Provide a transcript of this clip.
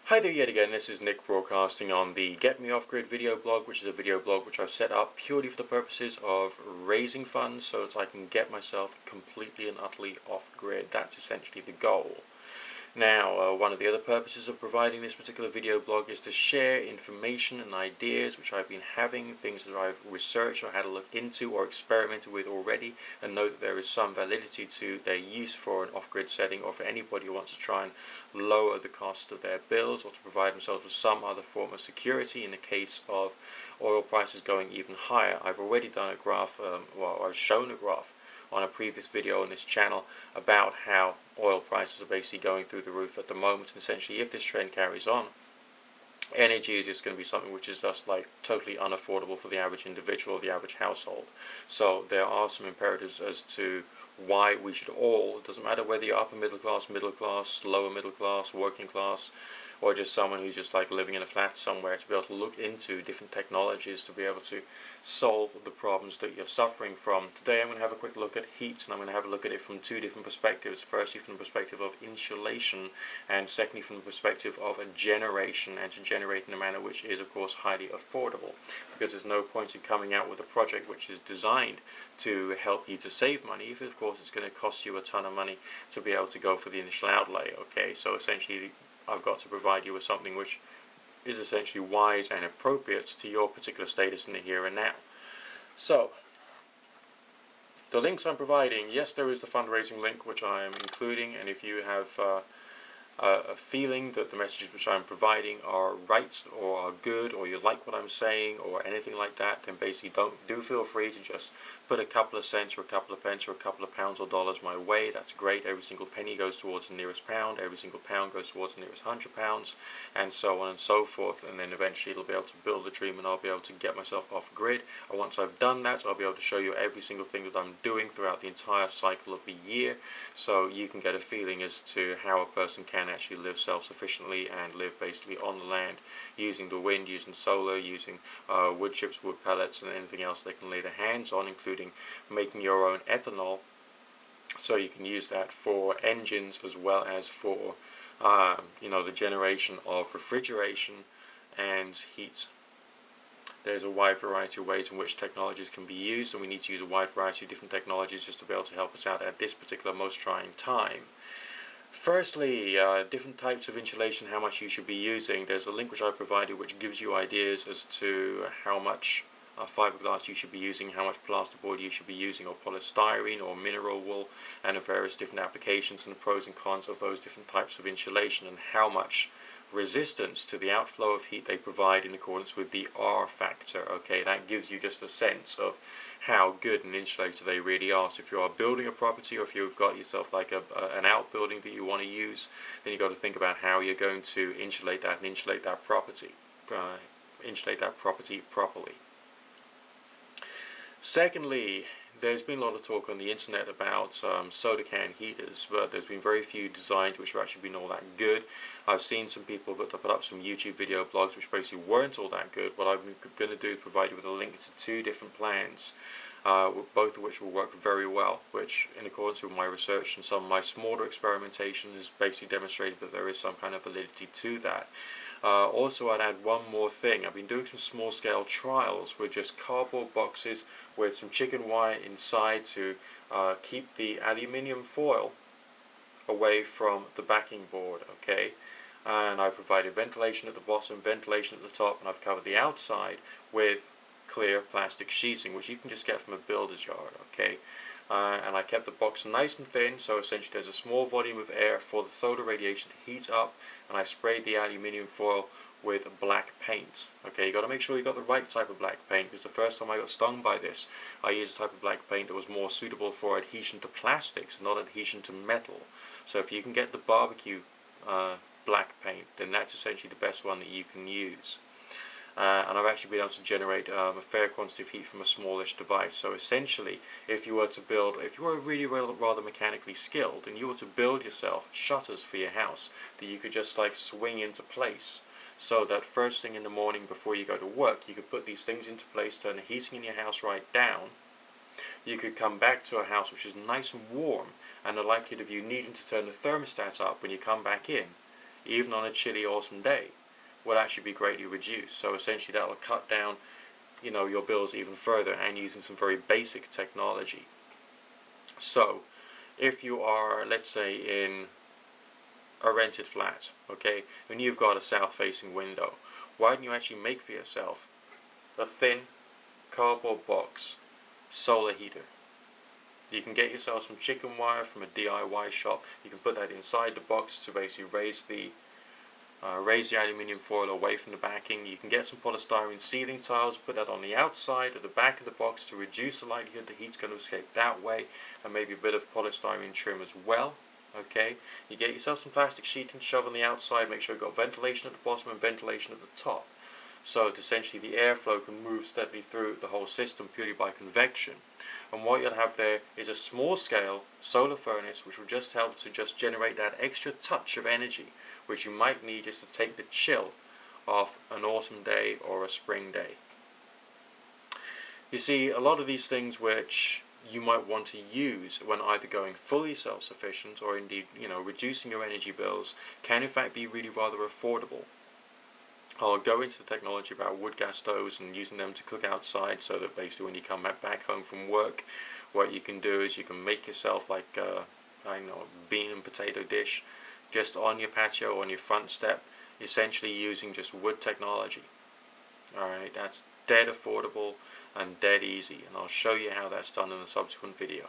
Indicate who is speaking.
Speaker 1: Hi there yet again, this is Nick broadcasting on the Get Me Off Grid video blog, which is a video blog which I've set up purely for the purposes of raising funds so that I can get myself completely and utterly off grid. That's essentially the goal. Now, one of the other purposes of providing this particular video blog is to share information and ideas which I've been having, things that I've researched or had a look into or experimented with already, and know that there is some validity to their use for an off-grid setting or for anybody who wants to try and lower the cost of their bills or to provide themselves with some other form of security in the case of oil prices going even higher. I've already done a graph, I've shown a graph on a previous video on this channel about how oil prices are basically going through the roof at the moment, and essentially if this trend carries on, energy is just going to be something which is just like totally unaffordable for the average individual or the average household. So there are some imperatives as to why we should all, it doesn't matter whether you're upper middle class, lower middle class, working class, or just someone who's just like living in a flat somewhere, to be able to look into different technologies to be able to solve the problems that you're suffering from. Today I'm going to have a quick look at heat, and I'm going to have a look at it from two different perspectives. Firstly from the perspective of insulation, and secondly from the perspective of a generation, and to generate in a manner which is of course highly affordable, because there's no point in coming out with a project which is designed to help you to save money if of course it's going to cost you a ton of money to be able to go for the initial outlay. Okay, so essentially I've got to provide you with something which is essentially wise and appropriate to your particular status in the here and now. So, the links I'm providing, yes, there is the fundraising link which I am including, and if you have a feeling that the messages which I'm providing are right or are good, or you like what I'm saying or anything like that, then basically do feel free to just put a couple of cents or a couple of pence or a couple of pounds or dollars my way. That's great. Every single penny goes towards the nearest pound, every single pound goes towards the nearest £100, and so on and so forth, and then eventually it'll be able to build the dream and I'll be able to get myself off grid. And once I've done that, I'll be able to show you every single thing that I'm doing throughout the entire cycle of the year, so you can get a feeling as to how a person can actually live self-sufficiently and live basically on the land using the wind, using solar, using wood chips, wood pellets, and anything else they can lay their hands on, including making your own ethanol, so you can use that for engines as well as for the generation of refrigeration and heat. There's a wide variety of ways in which technologies can be used, and we need to use a wide variety of different technologies just to be able to help us out at this particular most trying time. Firstly, different types of insulation, how much you should be using. There's a link which I provided which gives you ideas as to how much fiberglass you should be using, how much plasterboard you should be using, or polystyrene or mineral wool, and the various different applications and the pros and cons of those different types of insulation, and how much resistance to the outflow of heat they provide in accordance with the R factor. Okay, that gives you just a sense of how good an insulator they really are. So if you are building a property, or if you've got yourself like an outbuilding that you want to use, then you've got to think about how you're going to insulate that and insulate that property properly. Secondly, there's been a lot of talk on the internet about soda can heaters, but there's been very few designs which have actually been all that good. I've seen some people that put up some YouTube video blogs which basically weren't all that good. What I'm going to do is provide you with a link to two different plans, both of which will work very well, which in accordance with my research and some of my smaller experimentation has basically demonstrated that there is some kind of validity to that. Also, I'd add one more thing. I've been doing some small-scale trials with just cardboard boxes with some chicken wire inside to keep the aluminium foil away from the backing board, okay? And I provided ventilation at the bottom, ventilation at the top, and I've covered the outside with clear plastic sheeting, which you can just get from a builder's yard, okay? And I kept the box nice and thin, so essentially there's a small volume of air for the solar radiation to heat up, and I sprayed the aluminium foil with black paint. Okay, you got to make sure you got the right type of black paint, because the first time I got stung by this, I used a type of black paint that was more suitable for adhesion to plastics, not adhesion to metal. So if you can get the barbecue black paint, then that's essentially the best one that you can use. And I've actually been able to generate a fair quantity of heat from a smallish device. So essentially, if you were really rather mechanically skilled, and you were to build yourself shutters for your house that you could just like swing into place, so that first thing in the morning before you go to work, you could put these things into place, turn the heating in your house right down. You could come back to a house which is nice and warm, and the likelihood of you needing to turn the thermostat up when you come back in even on a chilly autumn day, will actually be greatly reduced. So essentially that will cut down, you know, your bills even further, and using some very basic technology. So if you are, let's say, in a rented flat, okay, and you've got a south facing window, why don't you actually make for yourself a thin cardboard box solar heater? You can get yourself some chicken wire from a DIY shop. You can put that inside the box to basically raise the aluminium foil away from the backing. You can get some polystyrene ceiling tiles, put that on the outside of the back of the box to reduce the likelihood the heat's going to escape that way, and maybe a bit of polystyrene trim as well. Okay, you get yourself some plastic sheeting, shove on the outside, make sure you've got ventilation at the bottom and ventilation at the top, so that essentially the airflow can move steadily through the whole system purely by convection. And what you'll have there is a small scale solar furnace, which will just help to just generate that extra touch of energy which you might need just to take the chill off an autumn day or a spring day. You see, a lot of these things which you might want to use when either going fully self-sufficient or indeed, you know, reducing your energy bills, can in fact be really rather affordable. I'll go into the technology about wood gas stoves and using them to cook outside, so that basically when you come back home from work, what you can do is you can make yourself like I know, a bean and potato dish just on your patio, on your front step, essentially using just wood technology. Alright, that's dead affordable and dead easy, and I'll show you how that's done in a subsequent video.